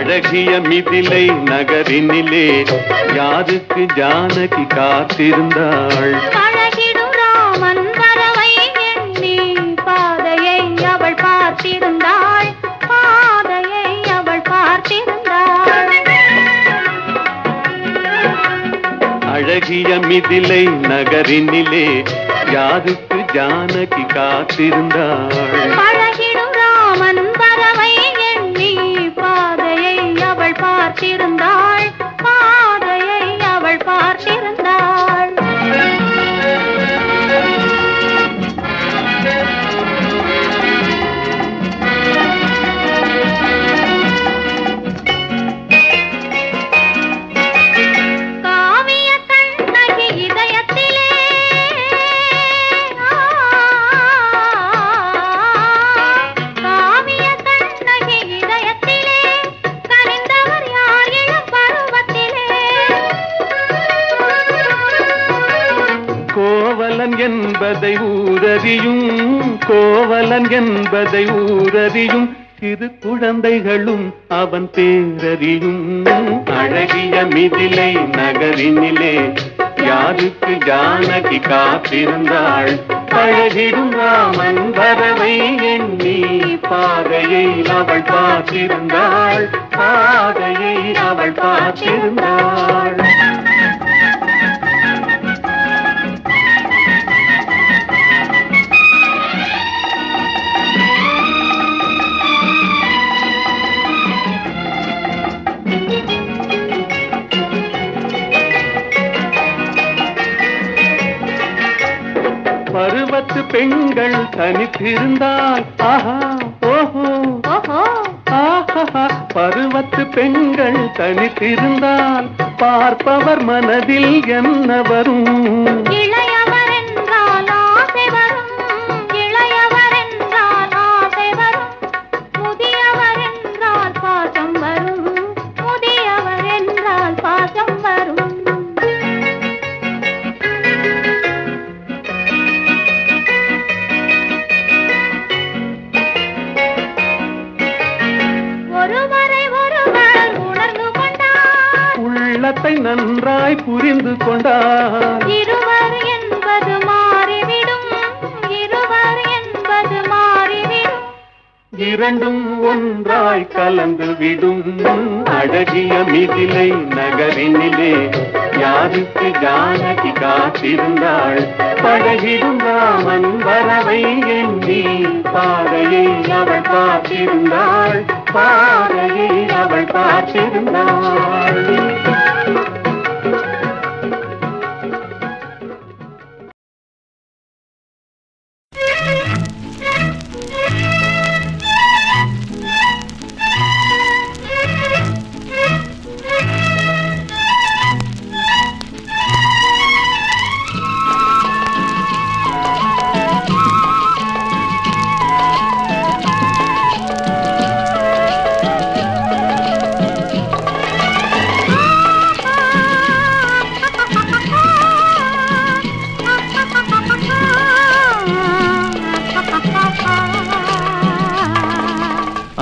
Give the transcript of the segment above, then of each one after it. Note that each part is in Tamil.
அழகிய மிதிலை நகரினிலே யாருக்கு ஜானகி காத்திருந்தாள்? பழகிடும் ராமன் வரவை எண்ணி பாதையை அவள் பார்த்திருந்தாள், பாதையை அவள் பார்த்திருந்தாள். அழகிய மிதிலை நகரினிலே யாருக்கு ஜானகி காத்திருந்தாள்? பழகிடும் ராமன் வரவை எண்ணி பாதையை அவள் பார்த்திருந்தாள், பாதையை அவள் பார்த்திருந்தாள். காவிய கண்ணகி இதயத்திலே காவிய கண்ணகி இதயத்திலே கனிந்தவர் யார் இளம் பருவத்திலே? கோவலன் என்பதை ஊரறியும், கோவலன் என்பதை ஊரறியும் சிறு குழந்தைகளும் அவன் பேரறியும். அழகிய மிதிலை நகரினிலே யாருக்கு ஜானகி காத்திருந்தாள்? பழகிடும் ராமன் வரவை எண்ணி பாதையை அவள் பார்த்திருந்தாள், பாதையை அவள் பார்த்திருந்தாள். பருவத்து பெண்கள் தனித்திருந்தால் ஆஹா ஓஹோ ஓஹோ ஆஹா, பருவத்து பெண்கள் தனித்திருந்தால் பார்ப்பவர் மனதில் என்ன வரும்? இளையவர் என்றால் ஆசை வரும், இளையவர் என்றால் ஆசை வரும், முதியவர் என்றால் பாசம் வரும், முதியவர் என்றால் பாசம் வரும். ஒருவரை ஒருவர் உணர்ந்து கொண்டார், உள்ளத்தை நன்றாய் புரிந்து கொண்டார். இருவர் என்பது மாறிவிடும், இருவர் என்பது மாறிவிடும். இரண்டும் ஒன்றாய் கலந்து விடும். அழகிய மிதிலை நகரினிலே யாருக்கு ஜானகி காத்திருந்தாள்? பழகிடும் ராமன் வரவை எண்ணி பாதையை அவள் பார்த்திருந்தாள், பாதையை அவள் பார்த்திருந்தாள்.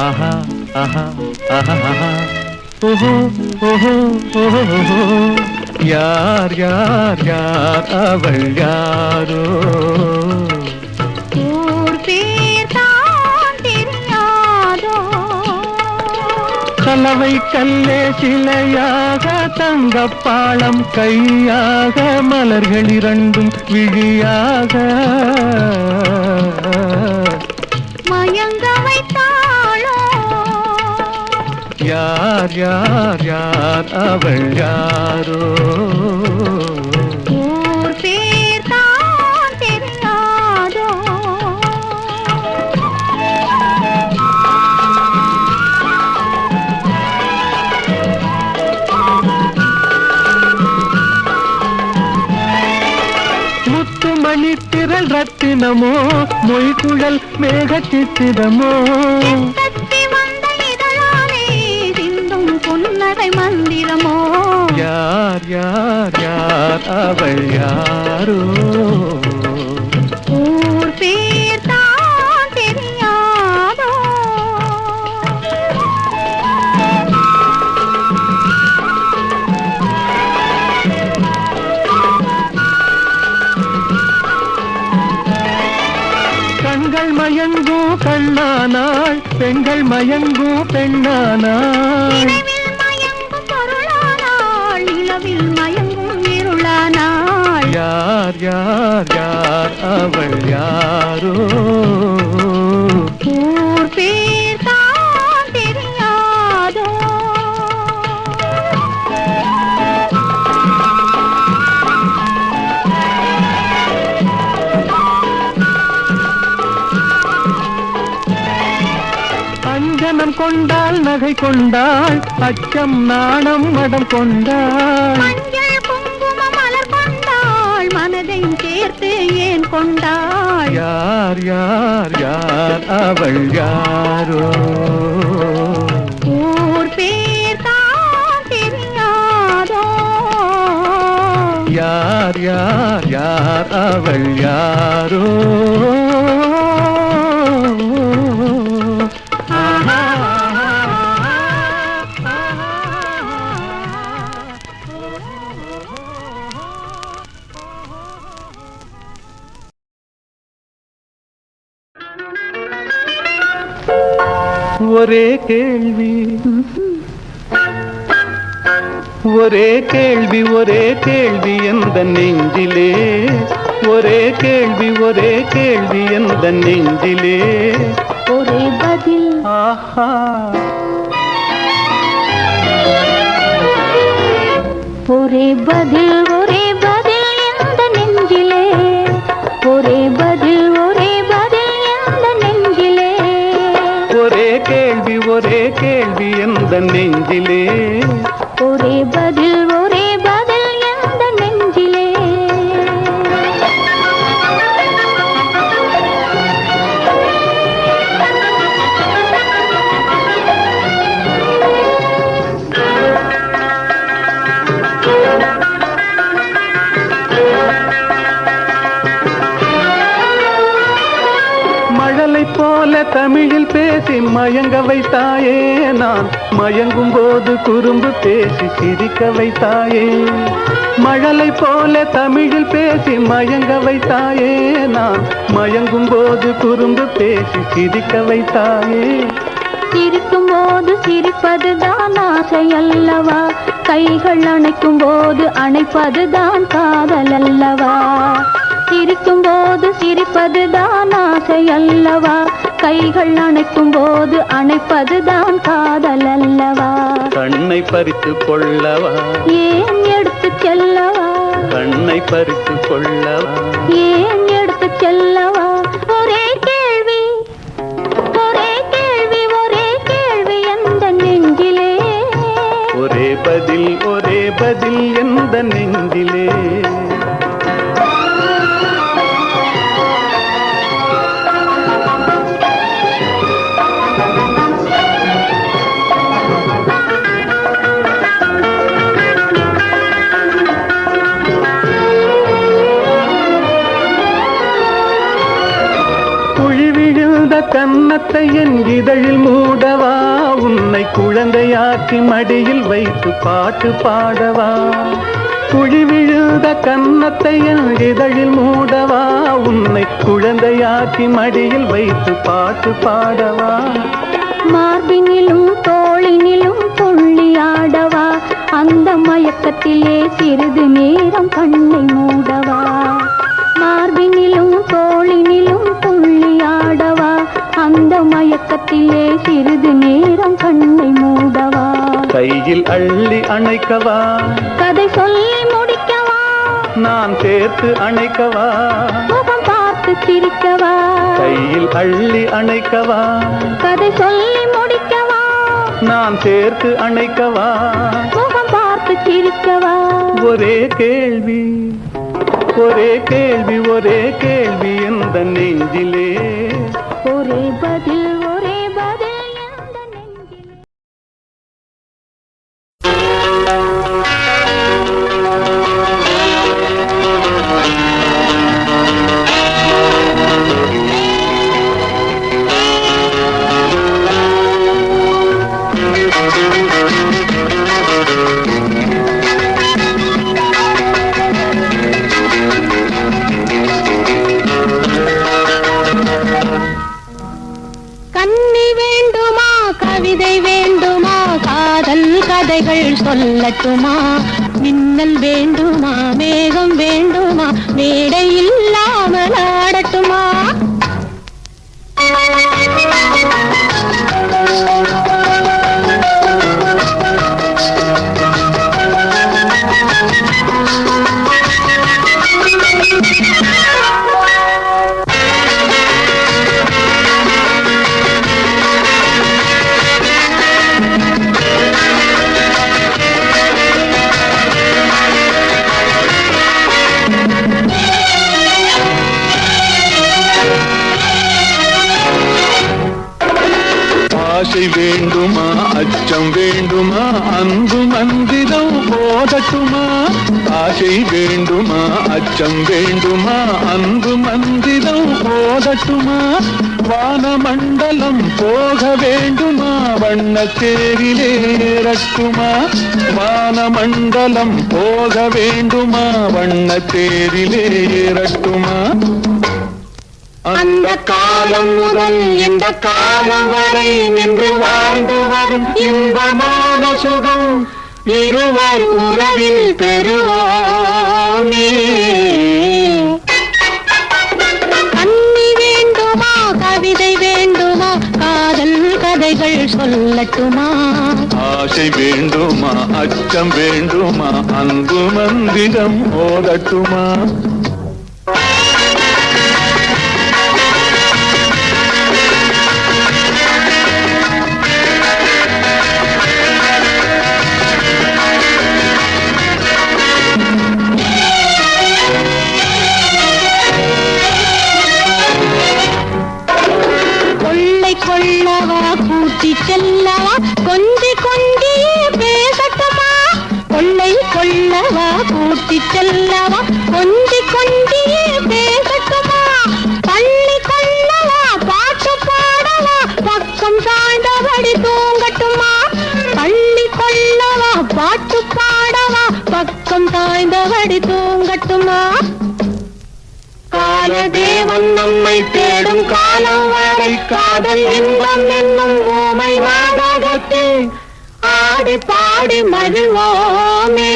ஆஹா ஆஹா ஆஹா ஆஹா ஓஹோ ஓஹோ ஓஹோ, யார் யார் யார் அவள் யாரோ? ஊர் பேர் தான் தெரியாதோ? கலவை கல்லே சிலையாக தங்கப்பாளம் கையாக மலர்கள் இரண்டும் விழியாக மயங்க வைத்தாளோ? யார் யார் யார் அவள் யாரோ? ஊர் பேர் தான் தெரியாதோ? முத்துமணி திரள் ரத்தினமோ, மொய்குழல் மேக சித்திரமோ, தத்தி வந்த இதழாலே சிந்தும் புன்னகை மந்திரமோ? யார் யார் யார் அவள் யாரோ? ஊர் பேர் தான் தெரியாதோ? பெண்கள் மயங்கும் பெண்ணானாள், நினைவில் மயங்கும் பொருளானாள், நிலவில் மயங்கும் இருளானாள். யார் யார் யார் அவள் யாரோ, ஊர் பேர் தான் தெரியாதோ. அஞ்சனம் கொண்டாள் நகை கொண்டாள், அச்சம் நாணம் மடம் கொண்டாள், மஞ்சள் குங்கும மலர் கொண்டாள், மனதை சேர்த்து ஏன் கொண்டாள். யார் யார் யார் அவள் யாரோ, ஊர் பேர் தான் தெரியாதோ. யார் யார் யார் அவள் யாரோ. ஒரே கேள்வி ஒரே கேள்வி ஒரே கேள்வி எந்த நெஞ்சிலே, ஒரே கேள்வி எந்த நெஞ்சிலே. ஒரே பதில் ஆஹா, ஒரே பதில் எந்த நெஞ்சிலே. ஒரே பதில் எந்த நெஞ்சிலே. ஒரே கேள்வி எந்த நெஞ்சிலே. ஒரே பதில் எந்த நெஞ்சிலே. மழலை போல தமிழில் பேசி மயங்க வைத்தாயே, நான் மயங்கும் போது குறும்பு பேசி சிரிக்க வைத்தாயே. மழலை போல தமிழில் பேசி மயங்க வைத்தாயே, நான் மயங்கும் போது குறும்பு பேசி சிரிக்க வைத்தாயே. சிரிக்கும் போது சிரிப்பதுதான் ஆசை அல்லவா, கைகள் அணைக்கும் போது அணைப்பதுதான் காதல் அல்லவா. சிரிக்கும் போது சிரிப்பதுதான் ஆசை அல்லவா, கைகள் அணைக்கும் போது அணைப்பதுதான் காதல் அல்லவா. கண்ணை பறித்து கொள்ளவா, ஏன் எடுத்து செல்லவா, கண்ணை பறித்து கொள்ளவா, ஏன் எடுத்து செல்லவா. ஒரே கேள்வி எந்த நெஞ்சிலே. ஒரே பதில் எந்த நெஞ்சிலே. கன்னத்தை என் இதழில் மூடவா, உன்னை குழந்தையாக்கி மடியில் வைத்து பாட்டு பாடவா. குழி விழுந்த கன்னத்தை என் இதழில் மூடவா, உன்னை குழந்தையாக்கி மடியில் வைத்து பாட்டு பாடவா. மார்பினிலும் தோளினிலும் துள்ளியாடவா, அந்த மயக்கத்திலே சிறிது நேரம் கண்ணை மூடவா. மார்பினிலும் தோளினிலும் துள்ளியாடவா, அந்த மயக்கத்திலே சிறிது நேரம் கண்ணை மூடவா. கையில் அள்ளி அணைக்கவா, கதை சொல்லி முடிக்கவா, நான் சேர்த்து அணைக்கவா, முகம் பார்த்து சிரிக்கவா. கையில் அள்ளி அணைக்கவா, கதை சொல்லி முடிக்கவா, நான் சேர்த்து அணைக்கவா, முகம் பார்த்து சிரிக்கவா. ஒரே கேள்வி எந்த நெஞ்சிலே. ஒரே பதில் எந்த நெஞ்சிலே. கதைகள் சொல்லட்டுமா? மின்னல் வேண்டுமா, மேகம் வேண்டுமா, மேடை இல்லாமல் ஆடட்டுமா? ஆசை வேண்டுமா, அச்சம் வேண்டுமா, அன்பு மந்திரம் போதட்டுமா? ஆசை வேண்டுமா, அச்சம் வேண்டுமா, அன்பு மந்திரம் போதட்டுமா? வானமண்டலம் போக வேண்டுமா, வண்ணத்தேரிலே ஏறட்டுமா? வானமண்டலம் போக வேண்டுமா, வண்ணத்தேரிலே ஏறட்டுமா? அந்த காலம் முதல் இந்த காலம் வரை நின்று வாழ்ந்து வரும் இன்பமான சுகம் இருவர் உறவில் பெறுவோமே. கண்ணி வேண்டுமா, கவிதை வேண்டுமா, காதல் கதைகள் சொல்லட்டுமா? ஆசை வேண்டுமா, அச்சம் வேண்டுமா, அன்பு மந்திரம் ஓதட்டுமா? கொள்ளவா கூட்டி செல்லவா, கொஞ்சி கொஞ்சியே பேசட்டுமா? கொள்ளை கொள்ளவா கூட்டி செல்லவா, கொஞ்சி கொஞ்சியே பேசட்டுமா? பள்ளி கொள்ளவா பாட்டு பாடவா, பக்கம் சாய்ந்தபடி தூங்கட்டுமா? பள்ளி கொள்ளவா பாட்டு பாடவா, பக்கம் சாய்ந்தபடி தூங்கட்டுமா? காலதேவன் நம்மை தேடும் காலம் வரை காதல் இன்பம் என்னும் ஓமை நாடகத்தில் ஆடி பாடி மகிழ்வோமே.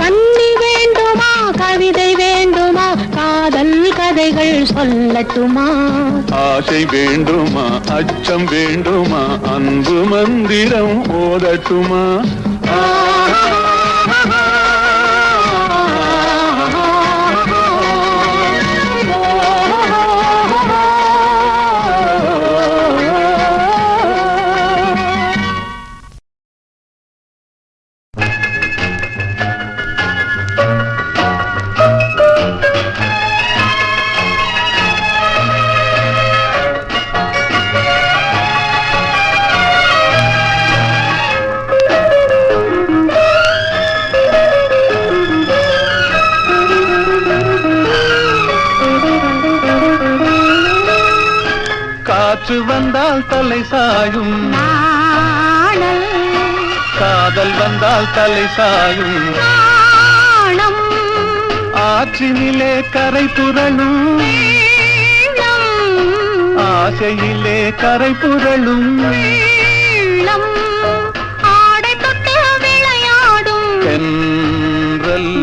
கண்ணி வேண்டுமா, கவிதை வேண்டுமா, காதல் கதைகள் சொல்லட்டுமா? ஆசை வேண்டுமா, அச்சம் வேண்டுமா, அன்பு மந்திரம் ஓதட்டுமா? காற்று வந்தால் தலை சாயும் நாணல், காதல் வந்தால் தலை சாயும் நாணம், ஆற்றினிலே கரை புரளும் வெள்ளம், ஆசையிலே கரை புரளும் வெள்ளம், ஆடை தொட்டு விளையாடும் தென்றல்,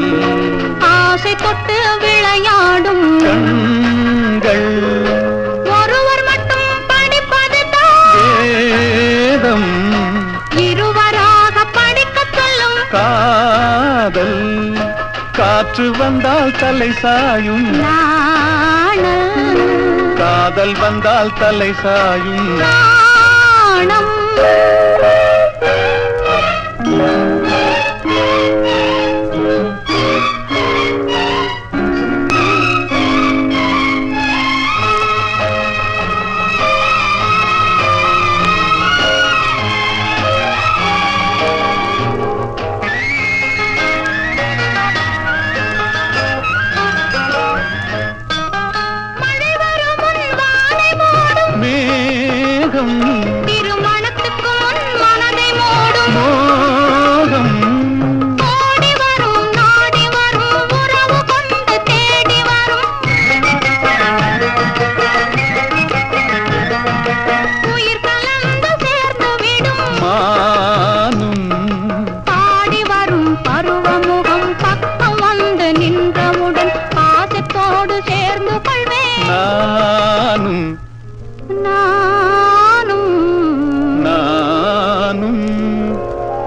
ஆசை தொட்டு விளையாடும் கண்கள், ஒருவர் மட்டும் படிப்பதுதான் வேதம், இருவராக படிக்கச் சொல்லும் காதல். காற்று வந்தால் தலை சாயும் நாணல், காதல் வந்தால் தலை சாயும் நாணம். மேகம் திருமணத்துக்கு முன் மனதை மூடும் மோகம், ஓடி வரும் நாடி வரும் உறவு கொண்டு தேடி வரும் உயிர் கலந்து சேர்ந்து விடும்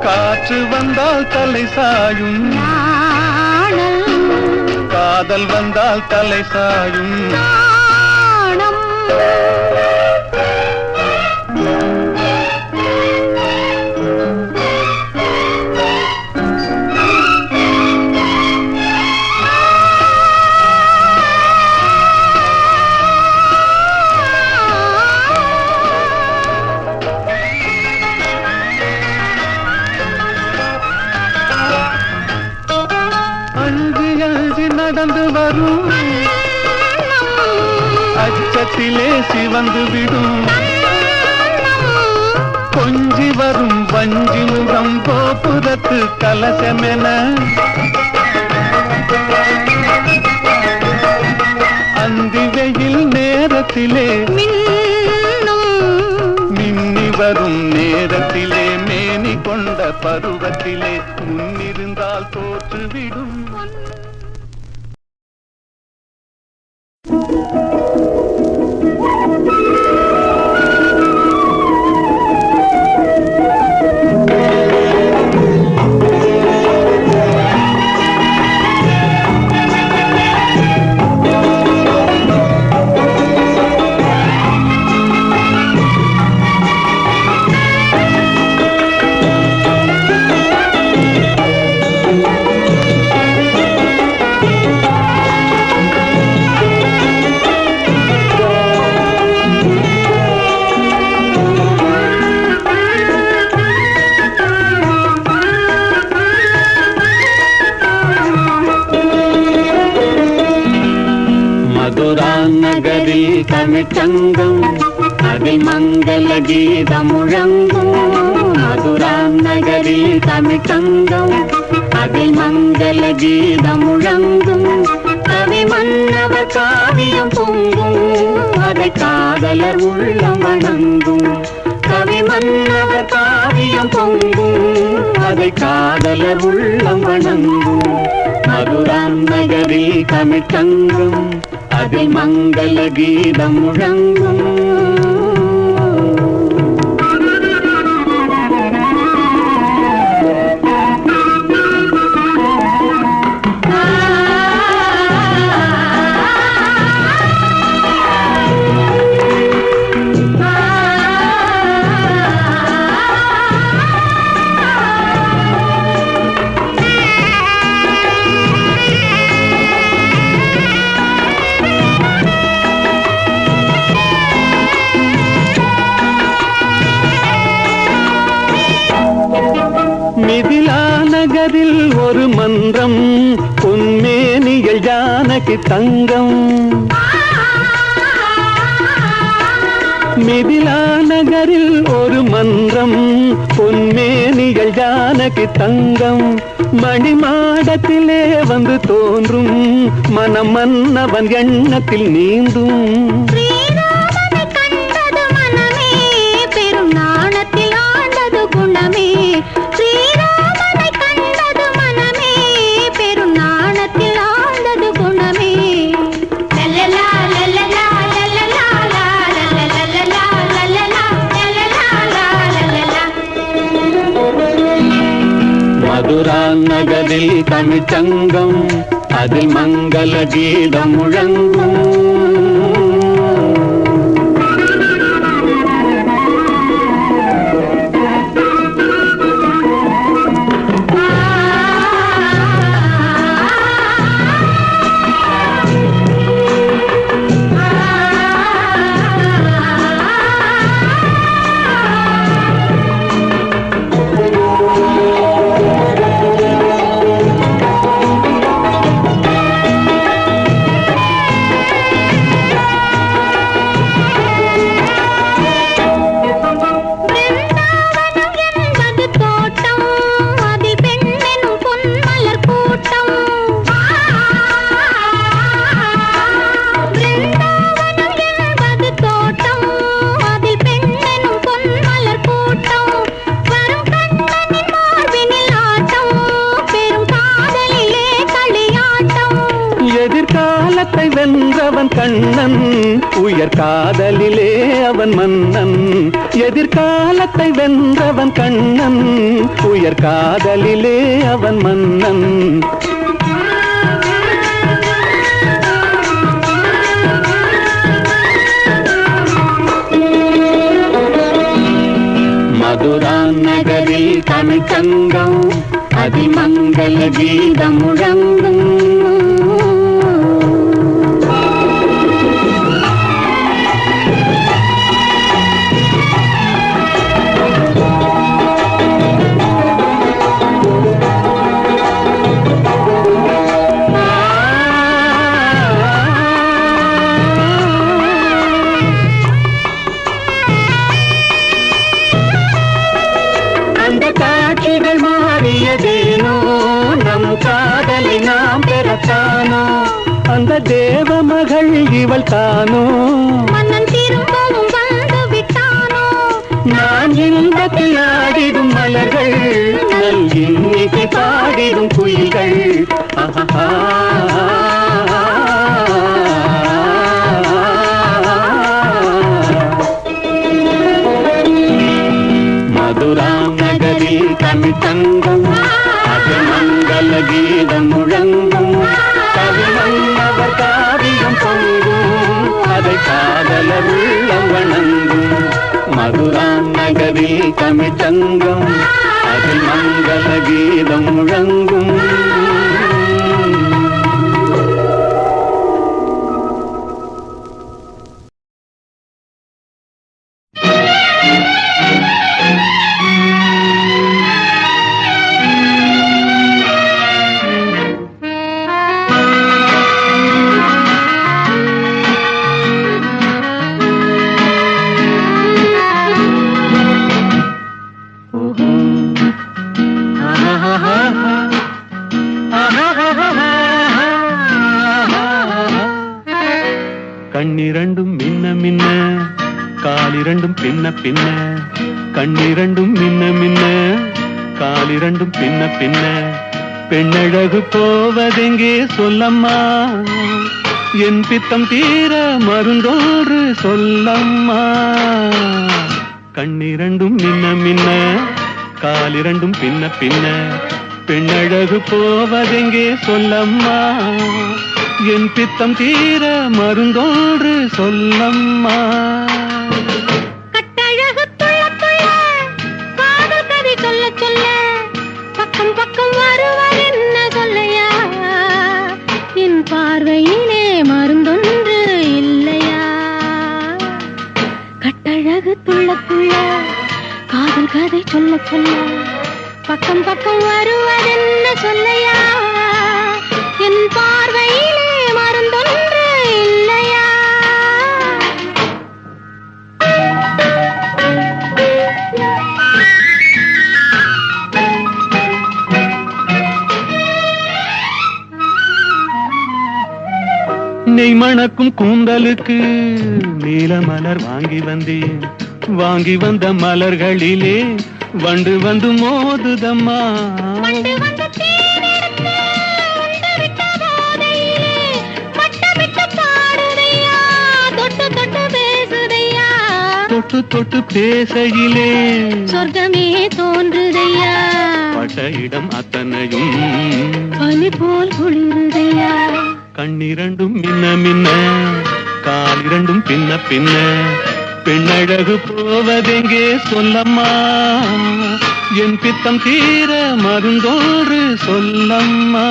காற்று வந்தால் தலை சாயும் நாணல் காதல் வந்தால் தலை சாயும் நாணம் அழுது அழுது நடந்து வரும் அச்சத்திலே சிவந்து விடும் கொஞ்சி வரும் வஞ்சி முகம் கோபுரத்து கலசமென அந்தி வெயில் நேரத்திலே மின்னி வரும் நேரத்திலே மேனி கொண்ட பருவத்திலே முன்னிருந்தால் தோற்றுவிடும் நகரில் தமிழ்ச்சங்கம் அதில் மங்கள கீதம் முழங்கும் மதுரா நகரில் தமிழ்ச்சங்கம் அதில் மங்கள கீதம் முழங்கும் கவி மன்னவர் காவியம் பொங்கும் அதை காதலர் உள்ளம் வணங்கும் கவி மன்னவர் காவியம் பொங்கும் அதை காதலர் உள்ளம் வணங்கும் மதுரா நகரில் தமிழ்ச்சங்கம் அதில் மங்கள கீதம் முழங்கும் மிதிலா நகரில் ஒரு மன்றம் பொன்மேனிகள் ஜானகி தங்கம் மிதிலா நகரில் ஒரு மன்றம் பொன்மேனிகள் ஜானகி தங்கம் மணிமாடத்திலே வந்து தோன்றும் மனம் மன்னவன் எண்ணத்தில் நீந்தும் மதுரா நகரில் தமிழ்ச்சங்கம் அதில் மங்கள கீதம் முழங்கும் எதிர்காலத்தை வென்றவன் கண்ணன் உயர் காதலிலே அவன் மன்னன் எதிர்காலத்தை வென்றவன் கண்ணன், உயர் காதலிலே அவன் மன்னன். மதுரா நகரில் தமிழ் சங்கம் அதிமங்கல கீதம் முழங்கும். காதலை நாம் பெறத்தானோ, அந்த தேவ மகள் இவள் தானோ, மன்னன் திரும்பவும் வந்து விட்டானோ, நான் இன்பத்தில் ஆடிடும் மலர்கள், நல் இன்னிசை பாடிடும் குயில்கள். மதுரா நகரில் தமிழ் சங்கம் மங்கள கீதம் முழங்கும். கவிமன்னவர் காவியம் பொங்கும், அதை காதலர் உள்ளம் வணங்கும். மதுரா நகரில் தமிழ் சங்கம் அதில் மங்கள கீதம் முழங்கும். கண்ணிரண்டும் மின்ன மின்ன, காலிரண்டும் பின்ன பின்ன. கண்ணிரண்டும் மின்ன மின்ன, காலிரண்டும் பின்ன பின்ன. பெண்ணழகு போவதெங்கே சொல்லம்மா, என் பித்தம் தீர மருந்தோடு சொல்லம்மா. கண்ணிரண்டும் மின்ன மின்ன, காலிரண்டும் பின்ன பின்ன. பெண்ணழகு போவதெங்கே சொல்லம்மா, என் பித்தம் தீர மருந்தோடு சொல்லம்மா. கட்டழகு துள்ள துள்ள காதல் கதை சொல்ல சொல்ல, பக்கம் பக்கம் வருவர் என்ன சொல்லையா, என் பார்வையிலே மருந்தொன்று இல்லையா. கட்டழகு துள்ள துள்ள காதல் கதை சொல்ல சொல்ல, பக்கம் பக்கம் வருவர் என்ன சொல்லையா, என் பார்வையிலே மருந்தொன்று இல்லையா. நெய் மணக்கும் கூந்தலுக்கு நீல மலர் வாங்கி வந்தேன். வாங்கி வந்த மலர்களிலே வண்டு வந்து மோதுதம்மா. தொட்டு தொட்டு பேசையிலே சொர்க்கமே தோன்றுதையா, பட்ட இடம் அத்தனையும் பனி போல் குளிருதையா. கண்ணிரண்டும் மின்ன மின்ன, காலிரண்டும் பின்ன பின்ன. பெண்ணழகு போவதெங்கே சொல்லம்மா, என் பித்தம் தீர மருந்தோடு சொல்லம்மா.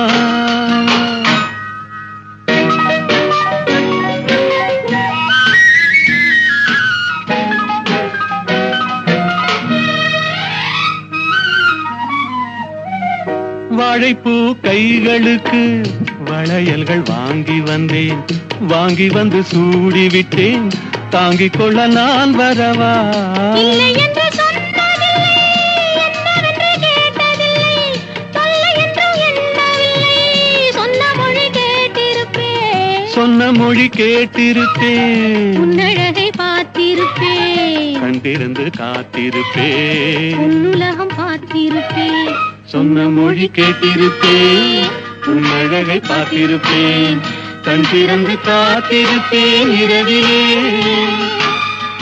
வாழைப்பூ கைகளுக்கு வளையல்கள் வாங்கி வந்தேன். வாங்கி வந்து சூடிவிட்டேன், தாங்கிக் கொள்ள நான் வரவா. இல்லை என்று சொன்னதில்லை, என்னவென்று கேட்டதில்லை, தொல்லை என்றும் எண்ணவில்லை, சொன்ன மொழி கேட்டிருப்பேன். சொன்ன மொழி கேட்டிருப்பேன், உன்னழகை பார்த்திருப்பேன், கண்டிருந்து காத்திருப்பேன், உன்னுலகம் பார்த்திருப்பேன். சொன்ன மொழி கேட்டிருப்பேன், உன்னழகை பார்த்திருப்பேன், கண் திறந்து காத்திருப்பேன் இரவிலே.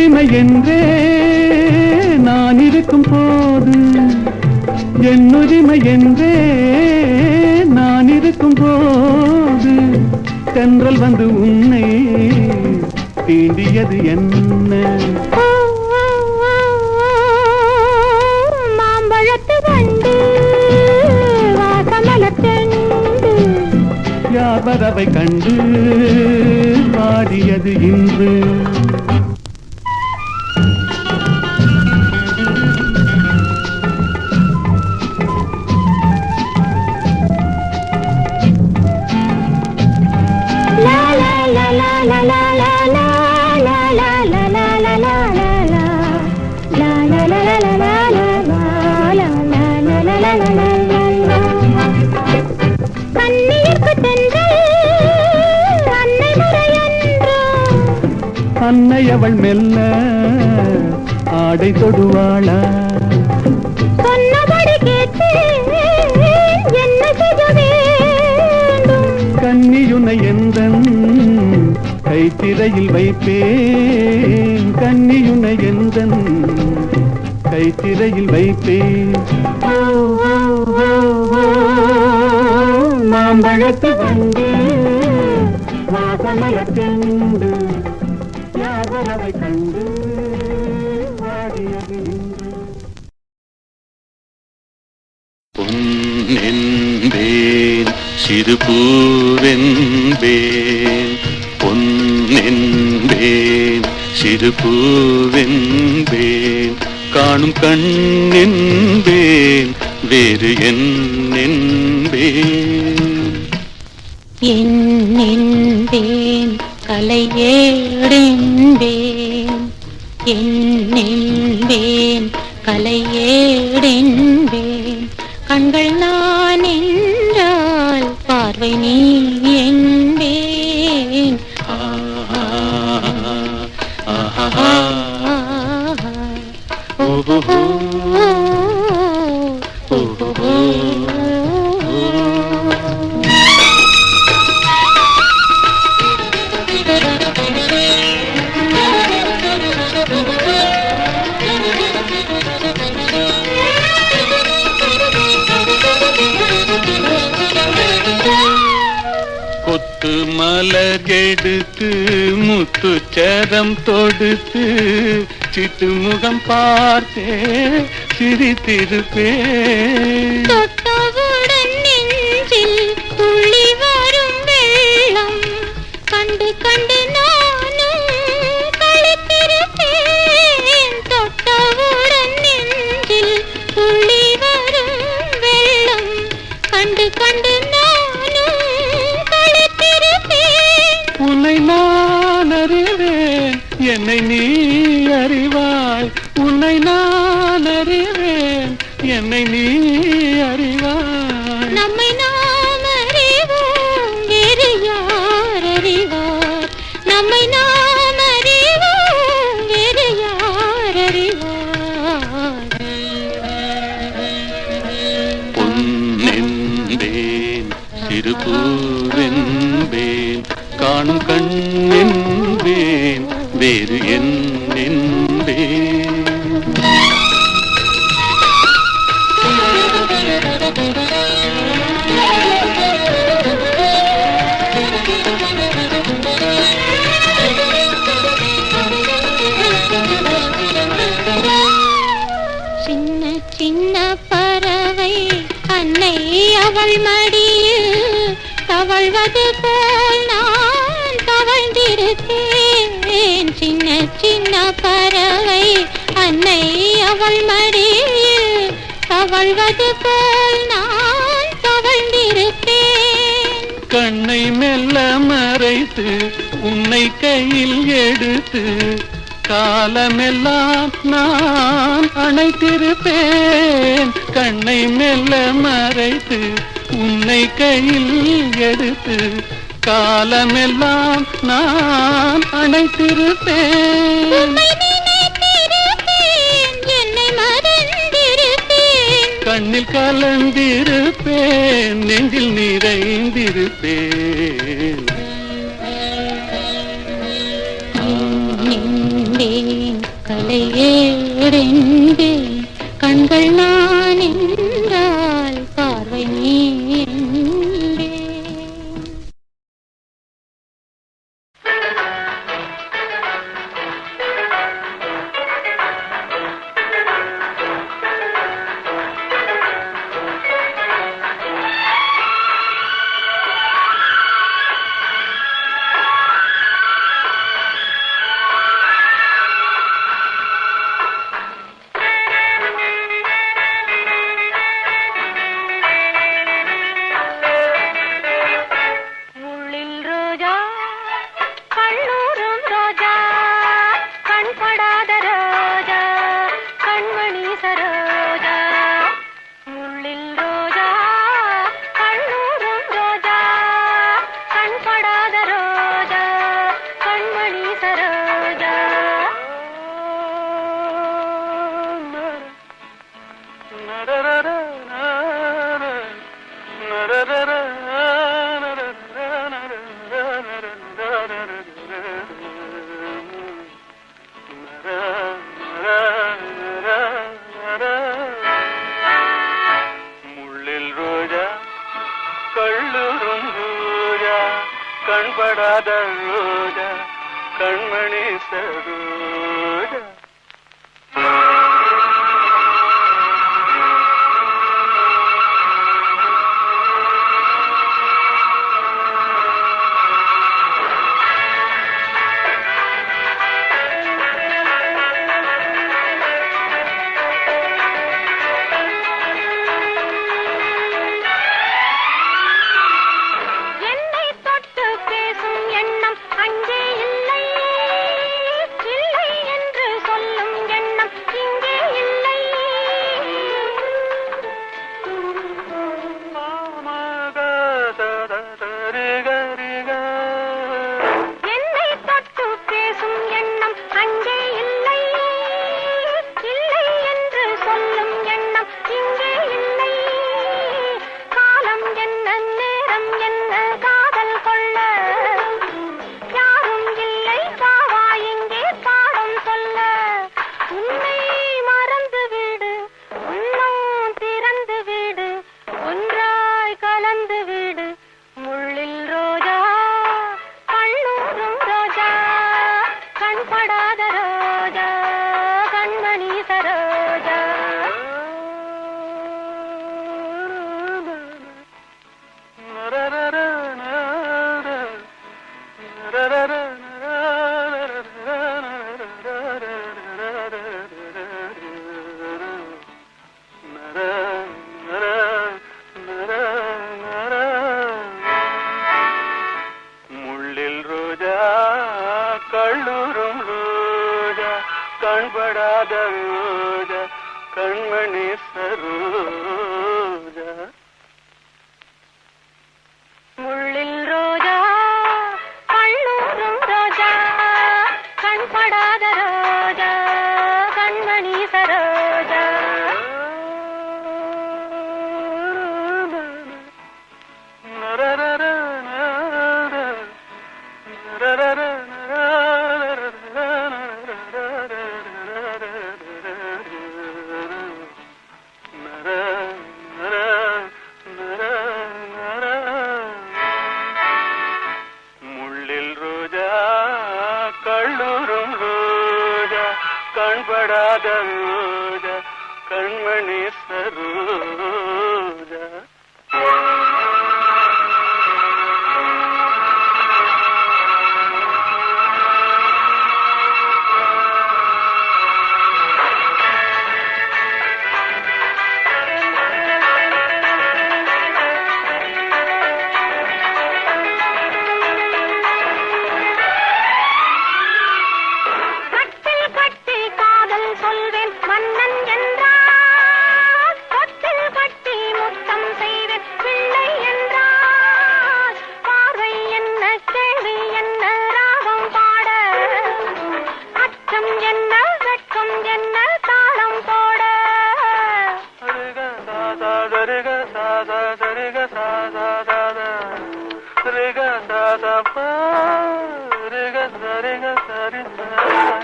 உரிமை என்றே நான் இருக்கும் போது, என் உரிமை என்றே நான் இருக்கும் போது, தென்றல் வந்து உன்னை தீண்டியது என்ன? மாம்பழத்து வண்டு வாசமலத்தெண்டு யார் வரவை கண்டு பாடியது இன்று? அன்னை அவள் மெல்ல ஆடை தொடுவாளா? சொன்னபடி கேட்டு என்ன செய்ய வேண்டும்? கன்னியுனை எந்தன் கைத்திரையில் வைப்பேன், கன்னியுனை எந்தன் கைத்திரையில் வைப்பேன். மாம்பழத்து வந்து வாசமலத்தெண்டு யாவரவை கண்டு வாடியது இன்று. பொன்னென்பேன் சிறு பூவென்பேன், பொன்னென்பேன் சிறு பூவென்பேன், காணும் கண்ணென்பேன் வேறு என்னென்பேன்? என்னென்பேன் கலையேடென்பேன், என்னென்பேன் கலையேடென்பேன், கண்கள் நான் என்றால் பார்வை நீ என்பேன். கொத்து மலர் எடுத்து முத்துச்சரம் தொடுத்து சிட்டு முகம் பார்த்தே சிரித்திருப்பேன். தொட்டவுடன் நெஞ்சில் துள்ளி வரும் வெள்ளம் கண்டு கண்டு நானும் களித்திருப்பேன். தொட்டவுடன் நெஞ்சில் துள்ளி வரும் வெள்ளம் கண்டு கண்டு நானும் களித்திருப்பேன். உன்னை நான் அறிவேன், என்னை நீ அறிவாய். உன்னை நான் அறிவேன், என்னை நீ அறிவாய். நம்மை நாம் அறிவோம், வேறு யார் அறிவார்? நம்மை நாம் அறிவோம், வேறு யார் அறிவார்? பொன்னென்பேன் சிறு பூவென்பேன், காணும் கண்ணென்பேன் வேறு என்னென்பேன்? சின்ன சின்ன பறவை அன்னை அவள் மடியில் தவழ்வது போல் நான் தவழ்ந்திருக்கேன். சின்ன சின்ன பறவை அன்னை அவள் மடியில் தவழ்வது போல் நான் தவழ்ந்திருக்கேன். கண்ணை மெல்ல மறைத்து உன்னை கையில் எடுத்து காலமெல்லாம் நான் அணைத்திருப்பேன். கண்ணை மெல்ல மறைத்து உன்னை கையில் எடுத்து காலமெல்லாம் நான் அணைத்திருப்பேன். உம்மை நினைத்திருப்பேன், என்னை மறந்திருப்பேன். கண்ணில் கலந்திருப்பேன், நெஞ்சில் நிறைந்திருப்பேன். நின்றேன் இல்லை ஏறெங்கே கண்கள் நான் என்றால் பார்வை நீ எங்கே? கண்படாத ரோஜா கண்மணி சரோஜா கண்படாத ரோஜா கண்மணி சரோஜா முள்ளில் ரோஜா கண்ணூரும் ரோஜா கண்படாத ரோஜா கண்மணி சரோஜா கண்படாத ரோஜா கண்மணி சரோஜா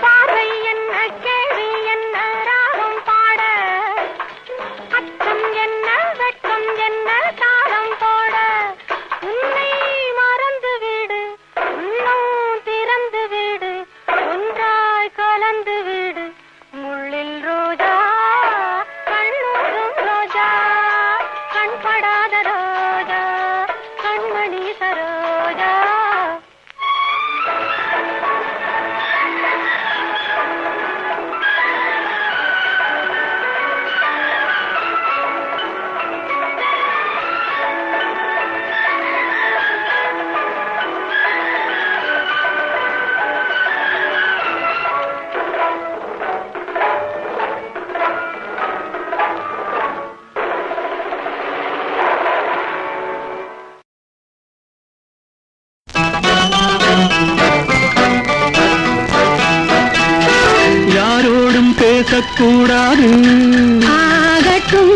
பார்வை என்ன கேள்வி பேசக்கூடாது, ஆகட்டும்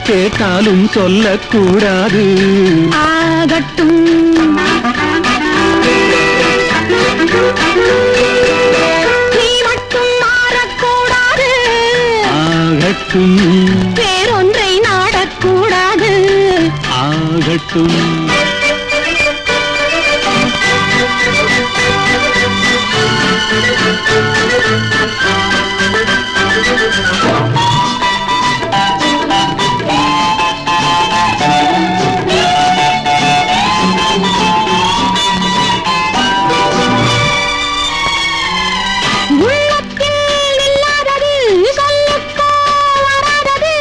கேட்டாலும் சொல்லக்கூடாது. ஆகட்டும் நீ மட்டும் மாறக்கூடாது, ஆகட்டும் வேறொன்றை நாடக்கூடாது. ஆகட்டும். உள்ளத்தில் இல்லாதது சொல்லுக்கோ வராதது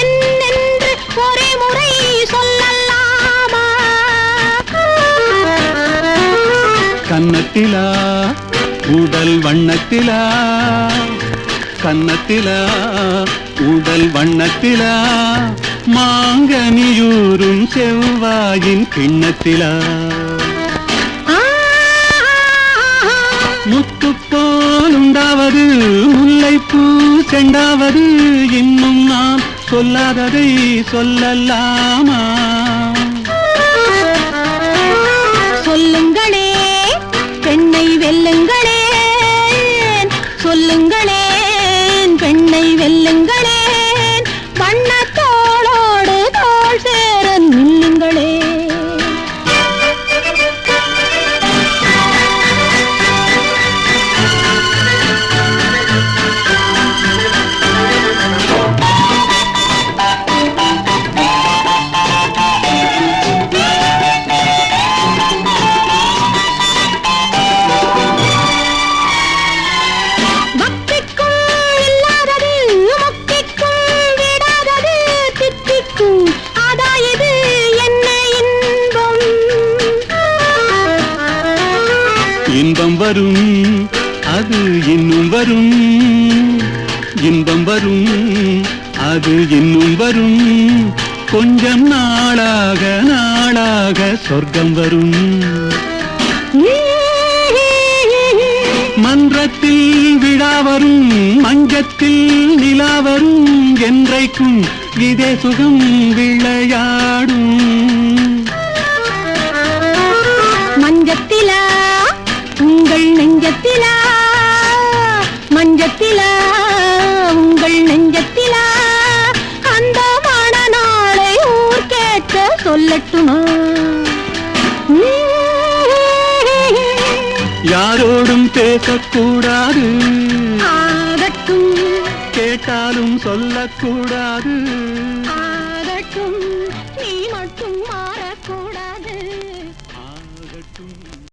என்னென்று ஒரே முறை சொல்லலாமா? கன்னத்திலா உடல் வண்ணத்திலா, கன்னத்திலா உடல் வண்ணத்திலா, மாங்கனியூரும் செவ்வாயின் கிண்ணத்திலா, முத்துப்போல் உண்டாவது முல்லைப்பூ செண்டாவது, இன்னும் நான் சொல்லாததை சொல்லலாமா? சொல்லுங்களே பெண்ணை வெல்லுங்களே, சொல்லுங்களேன் பெண்ணை வெல்லுங்களேன், வண்ணத்தோளோடு தோள் சேர நில்லுங்களே. இன்பம் வரும் அது இன்னும் வரும், இன்பம் வரும் அது இன்னும் வரும், கொஞ்சம் நாளாக நாளாக சொர்க்கம் வரும். மன்றத்தில் விழா வரும், மஞ்சத்தில் நிலா வரும், என்றைக்கும் இதே சுகம் விளையாடும். மஞ்சத்திலா உங்கள் நெஞ்சத்திலா, மஞ்சத்திலா உங்கள் நெஞ்சத்திலா, அந்த மணநாளை ஊர் கேட்க சொல்லட்டுமா? யாரோடும் பேசக்கூடாது, ஆகட்டும் கேட்டாலும் சொல்லக்கூடாது. ஆகட்டும் நீ மட்டும் மாறக்கூடாது. ஆகட்டும்.